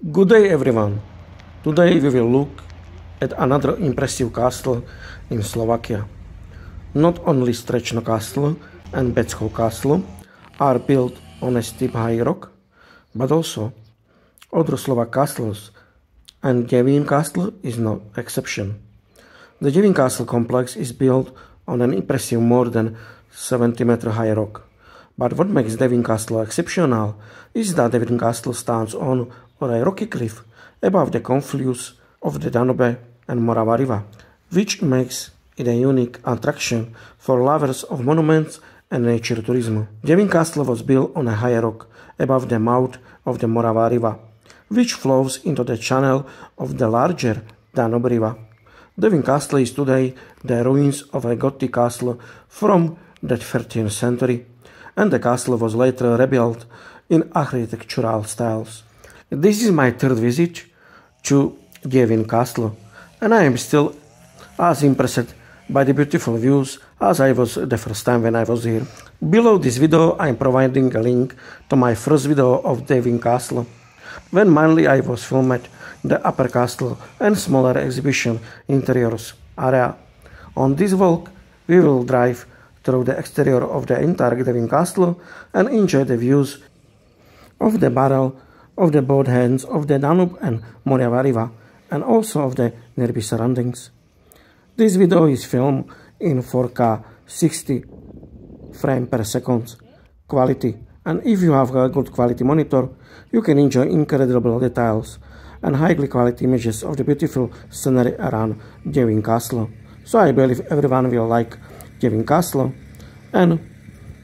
Good day everyone. Today we will look at another impressive castle in Slovakia. Not only Švihov Castle and Beckov Castle are built on a steep high rock, but also other Slovak castles, and Devin Castle is no exception. The Devin Castle complex is built on an impressive more than 70-meter high rock. But what makes Devin Castle exceptional is that Devin Castle stands on a rocky cliff above the confluence of the Danube and Morava River, which makes it a unique attraction for lovers of monuments and nature tourism. Devin Castle was built on a high rock above the mouth of the Morava River, which flows into the channel of the larger Danube River. Devin Castle is today the ruins of a Gothic castle from the 13th century, and the castle was later rebuilt in architectural styles. This is my third visit to Devin Castle, and I am still as impressed by the beautiful views as I was the first time when I was here. Below this video I am providing a link to my first video of Devin Castle, when mainly I was filmed the upper castle and smaller exhibition interiors area. On this walk we will drive through the exterior of the entire Devin Castle and enjoy the views of the barrel of the both ends of the Danube and Morava River, and also of the nearby surroundings. This video is filmed in 4K 60 frames per second quality, and if you have a good quality monitor, you can enjoy incredible details and highly quality images of the beautiful scenery around Devin Castle. So I believe everyone will like Devin Castle and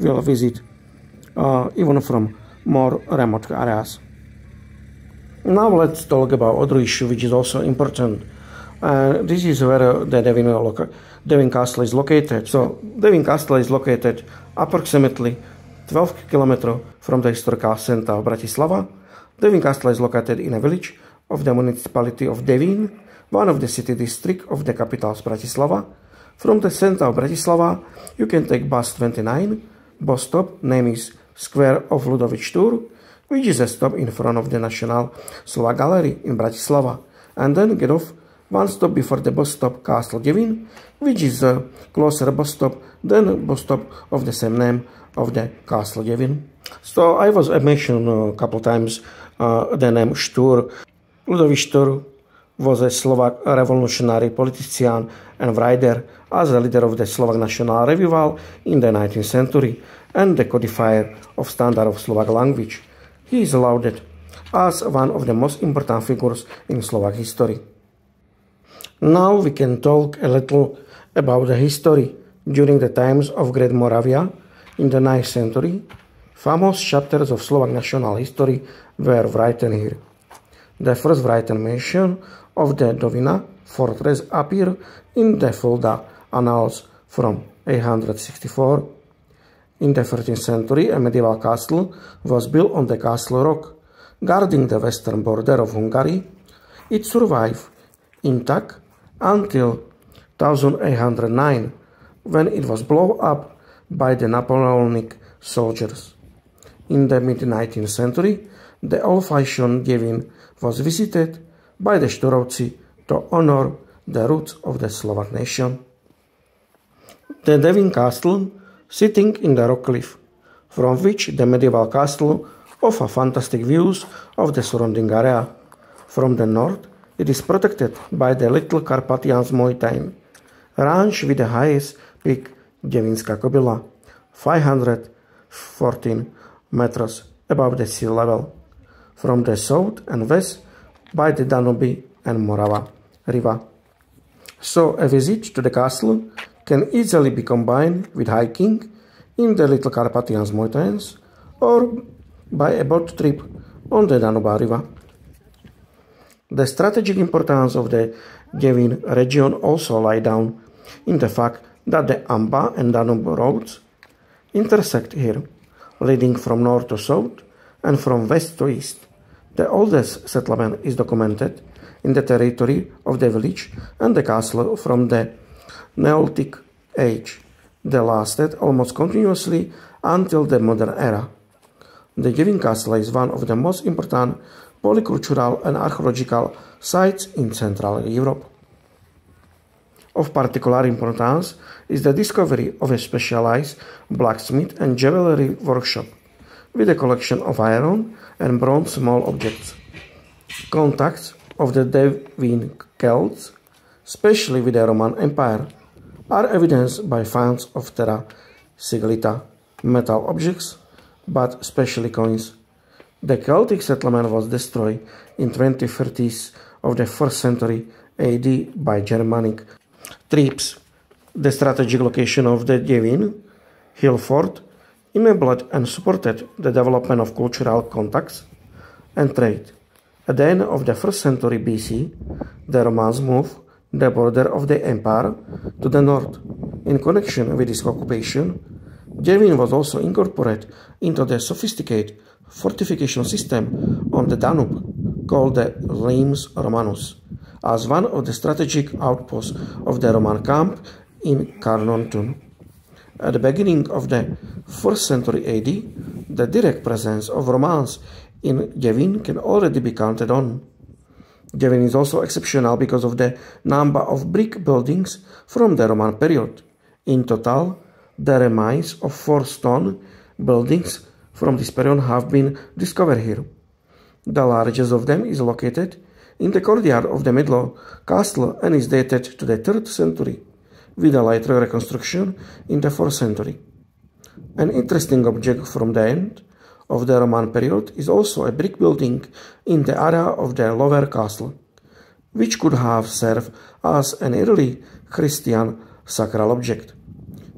will visit even from more remote areas. Now let's talk about other issue which is also important. This is where the Devin Castle is located. So Devin Castle is located approximately 12 km from the historical center of Bratislava. Devin Castle is located in a village of the municipality of Devin, one of the city districts of the capital Bratislava. From the center of Bratislava, you can take bus 29. Bus stop name is Square of Ludovic Tour, which is a stop in front of the National Slovak Gallery in Bratislava, and then get off one stop before the bus stop Castle Devin, which is a closer bus stop than bus stop of the same name of the Castle Devin. So I was mentioned a couple times the name Štur. Ludovic Štur was a Slovak revolutionary politician and writer, as a leader of the Slovak national revival in the 19th century and the codifier of standard of Slovak language. He is lauded as one of the most important figures in Slovak history. Now we can talk a little about the history during the times of Great Moravia in the 9th century. Famous chapters of Slovak national history were written here. The first written mention of the Dovina fortress appeared in the Fulda Annals from 864. In the 13th century, a medieval castle was built on the Castle Rock, guarding the western border of Hungary. It survived intact until 1809, when it was blown up by the Napoleonic soldiers. In the mid-19th century, the old-fashioned Devin was visited by the Šturovci to honor the roots of the Slovak nation. The Devin Castle, sitting in the rock cliff, from which the medieval castle offers fantastic views of the surrounding area. From the north, it is protected by the Little Carpathian mountain range with the highest peak Devinská Kobyla, 514 meters above the sea level. From the south and west by the Danube and Morava River. So a visit to the castle can easily be combined with hiking in the Little Carpathian mountains or by a boat trip on the Danube River. The strategic importance of the Devin region also lie down in the fact that the Amba and Danube roads intersect here, leading from north to south and from west to east. The oldest settlement is documented in the territory of the village and the castle from the Neolithic age. They lasted almost continuously until the modern era. The Devin Castle is one of the most important polycultural and archaeological sites in Central Europe. Of particular importance is the discovery of a specialized blacksmith and jewelry workshop with a collection of iron and bronze small objects. Contacts of the Devin Celts, especially with the Roman Empire, are evidenced by finds of terra sigillata, metal objects, but especially coins. The Celtic settlement was destroyed in 2030s of the 1st century AD by Germanic tribes. The strategic location of the Devin hill fort enabled and supported the development of cultural contacts and trade. At the end of the 1st century BC, the Romans moved the border of the empire to the north. In connection with this occupation, Devin was also incorporated into the sophisticated fortification system on the Danube called the Limes Romanus, as one of the strategic outposts of the Roman camp in Carnuntum. At the beginning of the 1st century AD, the direct presence of Romans in Devin can already be counted on. Devin is also exceptional because of the number of brick buildings from the Roman period. In total, the remains of 4 stone buildings from this period have been discovered here. The largest of them is located in the courtyard of the middle castle and is dated to the 3rd century, with a later reconstruction in the 4th century. An interesting object from the end of the Roman period is also a brick building in the area of the lower castle, which could have served as an early Christian sacral object.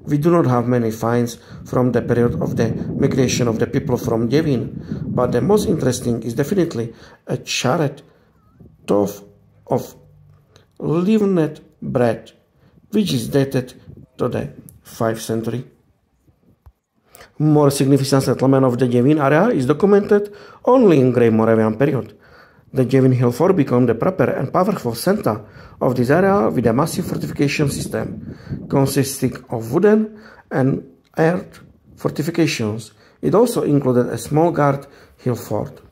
We do not have many finds from the period of the migration of the people from Devin, but the most interesting is definitely a charret tough of leavened bread, which is dated to the 5th century. More significant settlement of the Devin area is documented only in Great Moravian period. The Devin hill fort became the proper and powerful center of this area with a massive fortification system consisting of wooden and earth fortifications. It also included a small guard hill fort.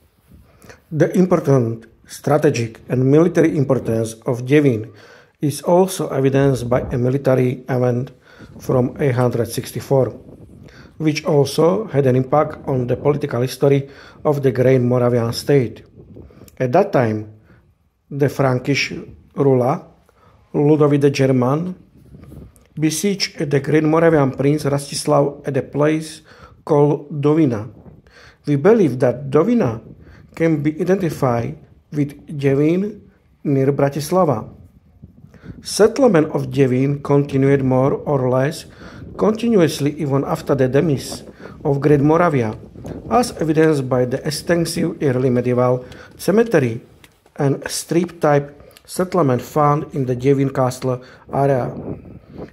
The important strategic and military importance of Devin is also evidenced by a military event from 864, which also had an impact on the political history of the Great Moravian state. At that time, the Frankish ruler, Ludovit the German, besieged the Great Moravian prince Rastislav at a place called Dovina. We believe that Dovina can be identified with Devin near Bratislava. Settlement of Devin continued more or less continuously even after the demise of Great Moravia, as evidenced by the extensive early medieval cemetery and strip-type settlement found in the Devin castle area.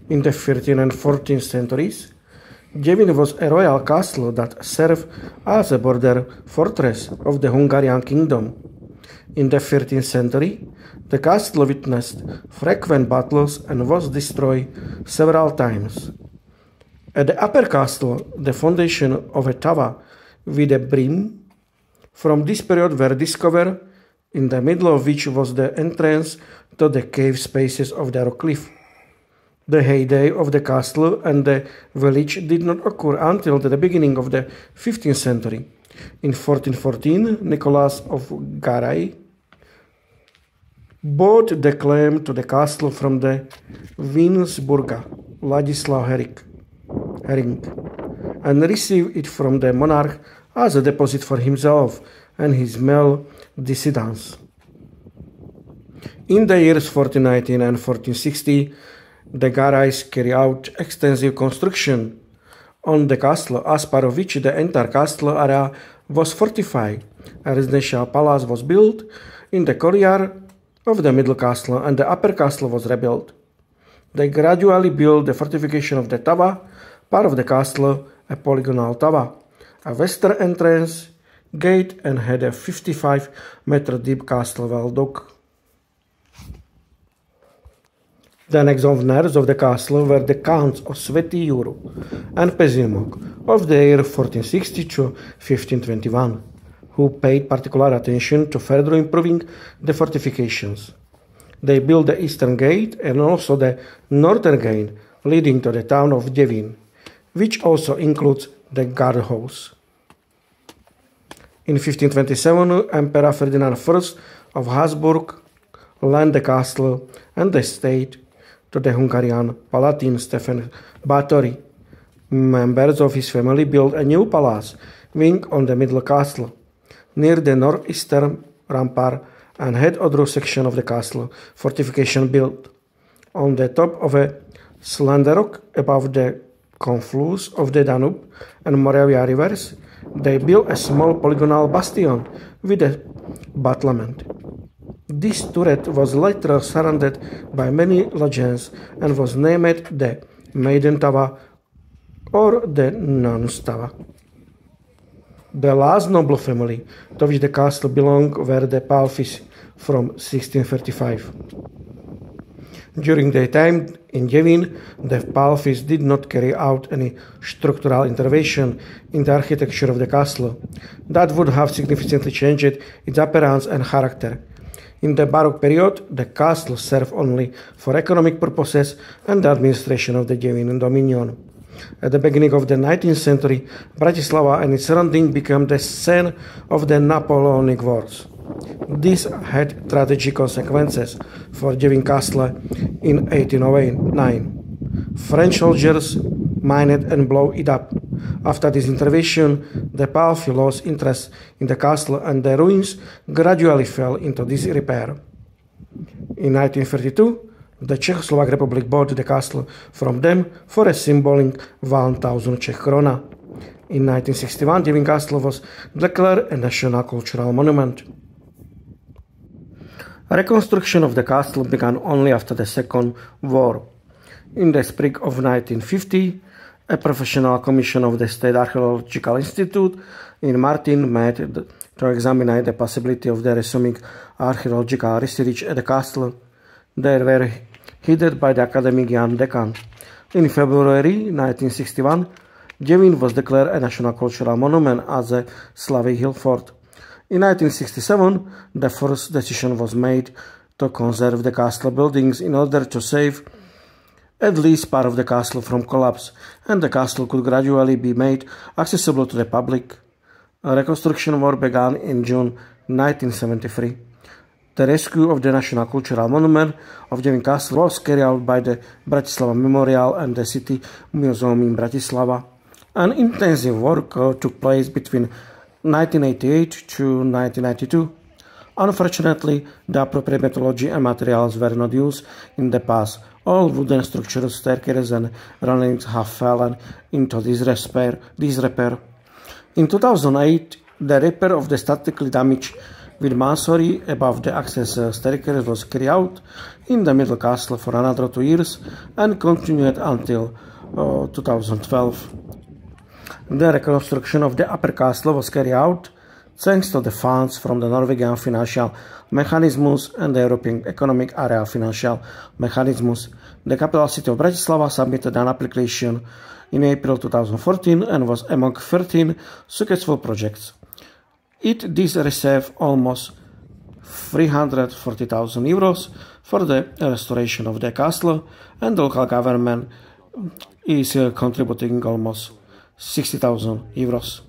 In the 13th and 14th centuries, Devin was a royal castle that served as a border fortress of the Hungarian kingdom. In the 13th century, the castle witnessed frequent battles and was destroyed several times. At the upper castle, the foundation of a tower with a brim from this period were discovered, in the middle of which was the entrance to the cave spaces of the rock cliff. The heyday of the castle and the village did not occur until the beginning of the 15th century. In 1414, Nicholas of Garay bought the claim to the castle from the Winsburga Ladislav Herring and received it from the monarch as a deposit for himself and his male descendants. In the years 1419 and 1460, the Garays carried out extensive construction on the castle, as part of which the entire castle area was fortified. A residential palace was built in the courtyard of the middle castle, and the upper castle was rebuilt. They gradually built the fortification of the tower, part of the castle, a polygonal tower, a western entrance gate, and had a 55-meter deep castle well dug. The next owners of the castle were the counts of Svätý Juro and Pezimok of the year 1460 to 1521, who paid particular attention to further improving the fortifications. They built the eastern gate and also the northern gate leading to the town of Devin, which also includes the guardhouse. In 1527, Emperor Ferdinand I of Habsburg lent the castle and the estate to the Hungarian Palatine Stephen Báthory. Members of his family built a new palace wing on the middle castle, near the northeastern rampart, and had other section of the castle fortification built. On the top of a slender rock above the confluence of the Danube and Moravia rivers, they built a small polygonal bastion with a battlement. This turret was later surrounded by many legends and was named the Maiden Tower or the Nun's Tower. The last noble family to which the castle belonged were the Palfys from 1635. During their time in Devin, the Palfys did not carry out any structural intervention in the architecture of the castle that would have significantly changed its appearance and character. In the Baroque period, the castle served only for economic purposes and the administration of the Devin dominion. At the beginning of the 19th century, Bratislava and its surrounding became the scene of the Napoleonic Wars. This had tragic consequences for Devin Castle in 1809. French soldiers mined and blew it up. After this intervention, the Palfy lost interest in the castle and the ruins gradually fell into disrepair. In 1932, the Czechoslovak Republic bought the castle from them for a symbolic 1,000 Czech krona. In 1961, Devin Castle was declared a national cultural monument. Reconstruction of the castle began only after the Second War. In the spring of 1950, a professional commission of the State Archaeological Institute in Martin met to examine the possibility of the resuming archaeological research at the castle. They were headed by the academic Jan Dekan. In February 1961, Devin was declared a national cultural monument as a Slavic hill fort. In 1967, the first decision was made to conserve the castle buildings in order to save at least part of the castle from collapse, and the castle could gradually be made accessible to the public. A reconstruction work began in June 1973. The rescue of the National Cultural Monument of Devin Castle was carried out by the Bratislava Memorial and the City Museum in Bratislava. An intensive work took place between 1988 to 1992. Unfortunately, the appropriate methodology and materials were not used in the past. All wooden structures, staircases and railings have fallen into disrepair. In 2008, the repair of the statically damaged with masonry above the access staircase was carried out in the middle castle for another 2 years and continued until 2012. The reconstruction of the upper castle was carried out thanks to the funds from the Norwegian financial mechanisms and the European Economic Area financial mechanisms. The capital city of Bratislava submitted an application in April 2014 and was among 13 successful projects. It did receive almost 340,000 euros for the restoration of the castle, and the local government is contributing almost 60,000 euros.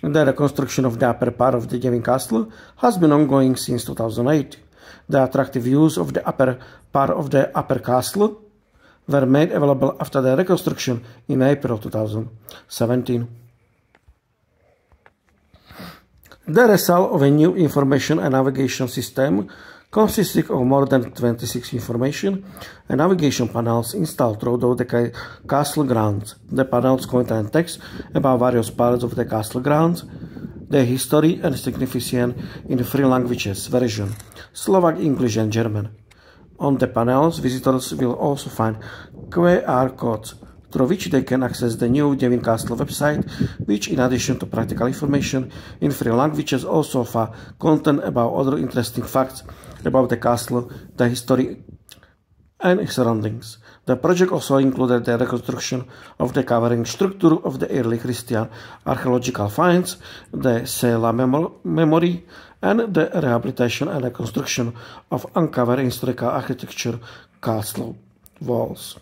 The reconstruction of the upper part of the Devin Castle has been ongoing since 2008. The attractive views of the upper part of the upper castle were made available after the reconstruction in April 2017. The result of a new information and navigation system consisting of more than 26 information and navigation panels installed throughout the castle grounds. The panels contain text about various parts of the castle grounds, their history and significance in 3 languages version: Slovak, English and German. On the panels, visitors will also find QR codes through which they can access the new Devin Castle website, which in addition to practical information in 3 languages also offer content about other interesting facts about the castle, the history and its surroundings. The project also included the reconstruction of the covering structure of the early Christian archaeological finds, the Sela memory, and the rehabilitation and reconstruction of uncovered historical architecture castle walls.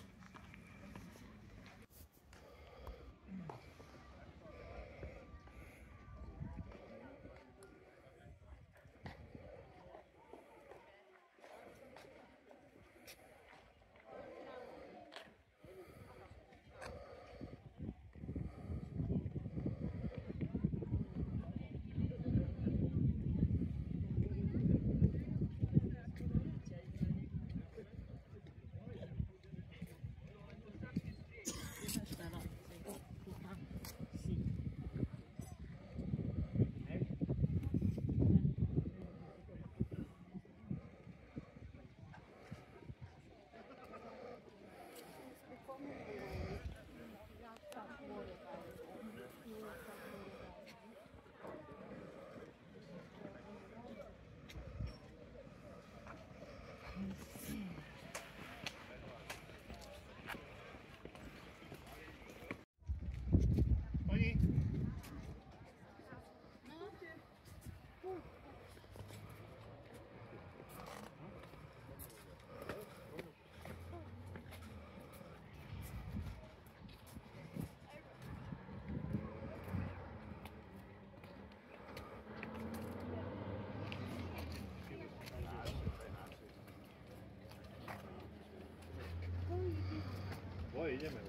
Ideme.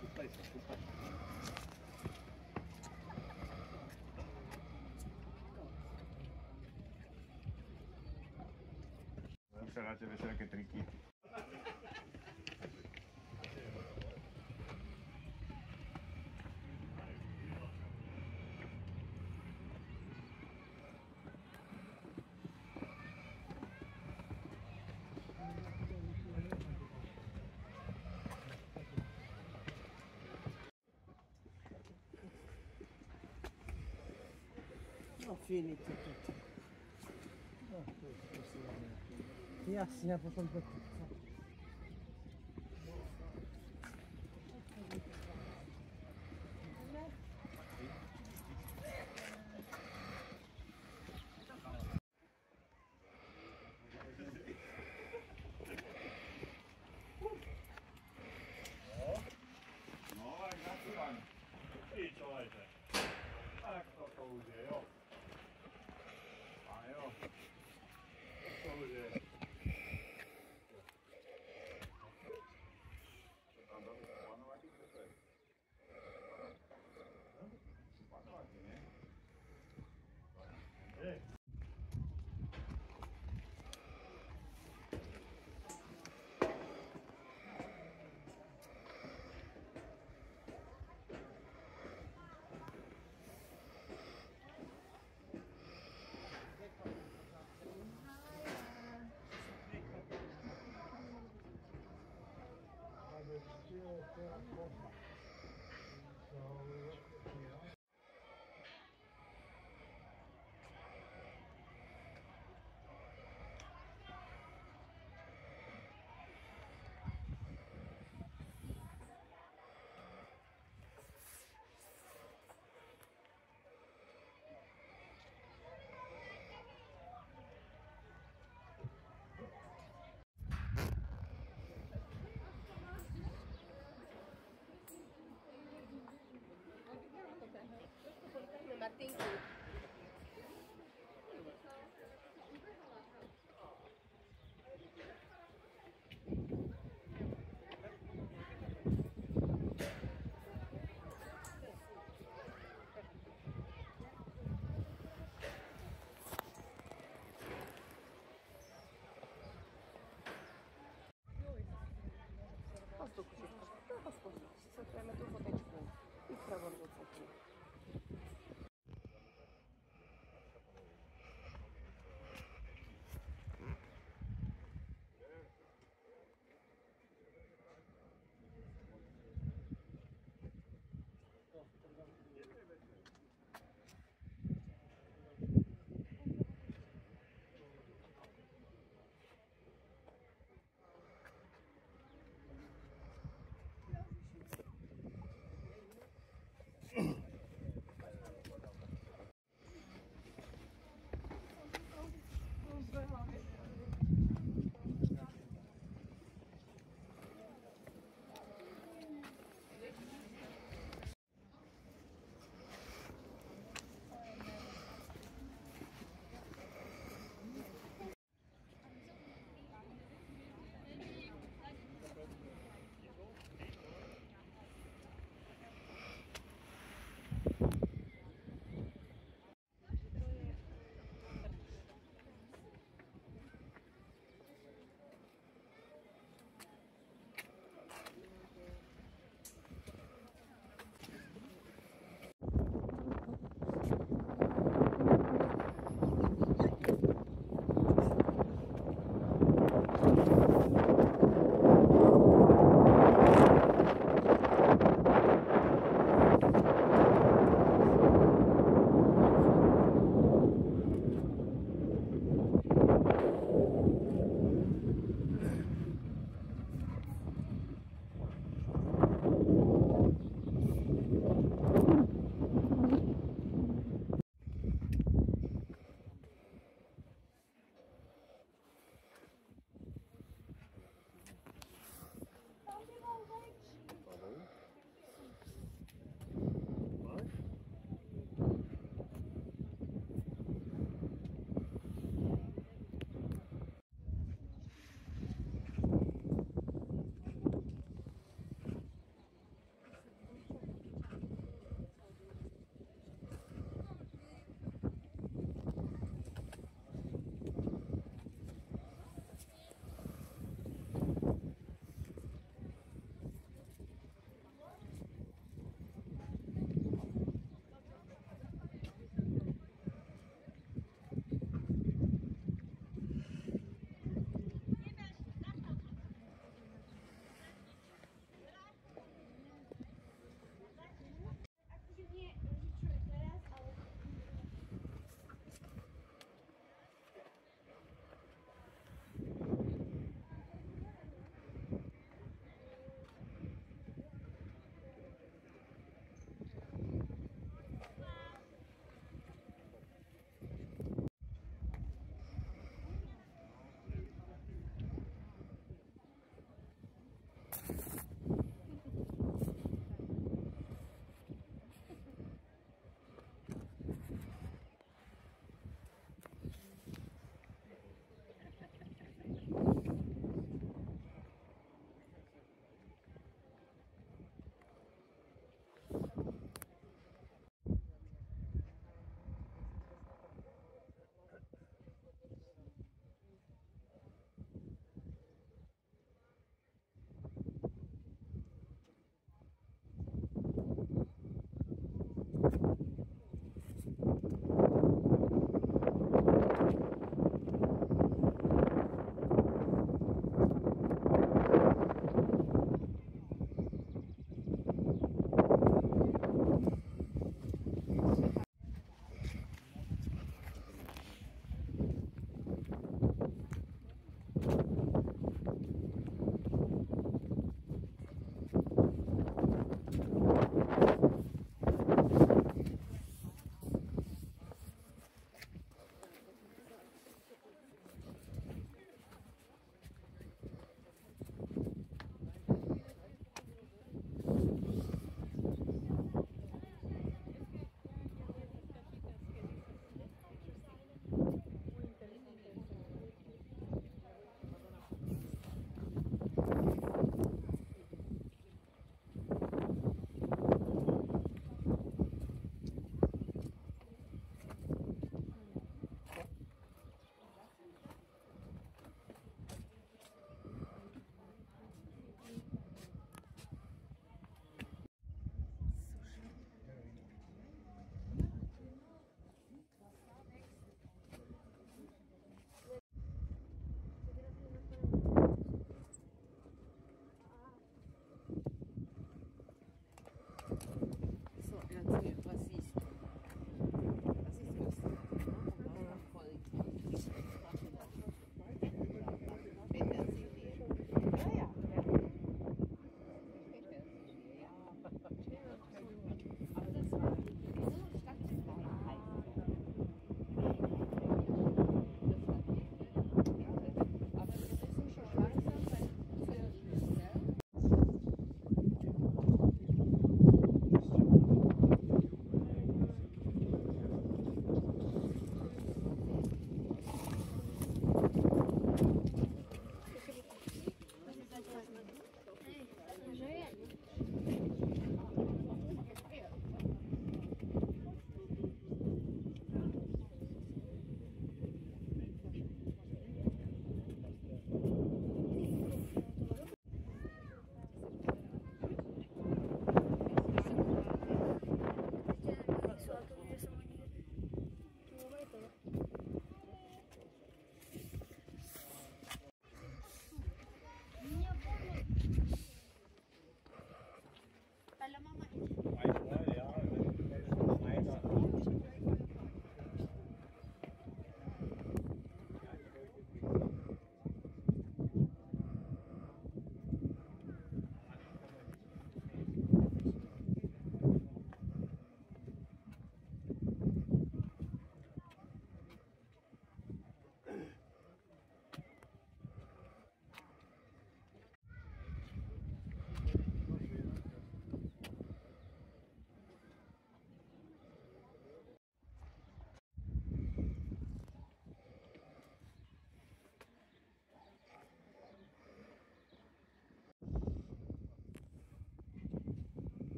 Šupaj sa, šupaj. Vem sa na tebe všelijaké triky. Finito tutto. Jasne, a potom to... Martinku. Postup, postup. Postup. Sacujeme tu fotečku. I vpravo 20.